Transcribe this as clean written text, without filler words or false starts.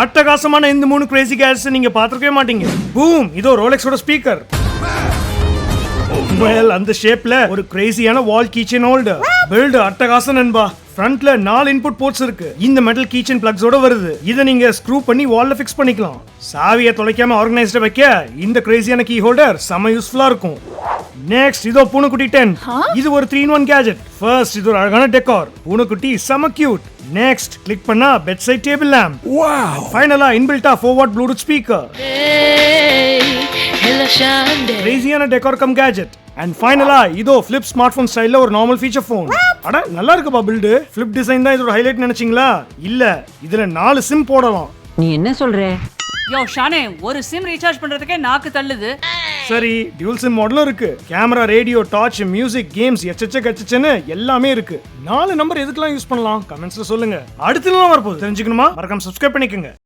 அட்டகாசமான இந்த மூணு கிரேசி கேட்ஸ் நீங்க பாத்துக்கவே மாட்டீங்க. பூம், இதோ ரோலெக்ஸோட ஸ்பீக்கர். வெல், அந்த ஷேப்ல ஒரு கிரேசியான வால் கீச்சன் ஹோல்டர். பில்ட் அட்டகாசம் நண்பா. ஃப்ரண்ட்ல 4 இன்புட் போர்ட்ஸ் இருக்கு. இந்த மெட்டல் கீச்சன் பிளக்ஸோட வருது. இத நீங்க ஸ்க்ரூ பண்ணி வால்ல ஃபிக்ஸ் பண்ணிக்கலாம். சாவியை தொலைக்காம ஆர்கனைஸ்டா வைக்க இந்த கிரேசியான கீ ஹோல்டர் செம யூஸ்ஃபுல்லா இருக்கும். நெக்ஸ்ட் இதோ பூனைக்குட்டி 10. இது ஒரு 3-in-1 கேஜெட். ஃபர்ஸ்ட் இது ஒரு அழகான டெக்கார். பூனைக்குட்டி செம கியூட். நெக்ஸ்ட் கிளிக் பண்ணா bedside table lamp. Wow! ஃபைனலா இன்பில்ட்டா 4-watt ப்ளூடூத் ஸ்பீக்கர். கிரேசியான டெக்கார் கம் கேஜெட். அண்ட் ஃபைனலா இதோ ஃபிளிப் ஸ்மார்ட்போன் ஸ்டைல்ல ஒரு நார்மல் ஃபீச்சர் ஃபோன். அட நல்லா இருக்குப்பா பில்ட். ஃபிளிப் டிசைன் தான் இதோட ஹைலைட் நினைச்சீங்களா? இல்ல, இதுல 4 சிம் போடலாம். நீ என்ன சொல்ற? யோ ஷானே, ஒரு சிம் ரீசார்ஜ் பண்றதுக்கே நாக்கு தள்ளுது. சரி, டியூல் சிம் மாடலும் இருக்கு. Camera, radio, torch, music, games எச்சச்சன்னு எல்லாமே இருக்கு. 4 நம்பர் எதுக்கெல்லாம் யூஸ் பண்ணலாம்? கமெண்ட்ஸ்ல சொல்லுங்க. அடுத்து வரப்போகுது தெரிஞ்சுக்கணுமா? மறக்காம சப்ஸ்கிரைப் பண்ணிக்கோங்க.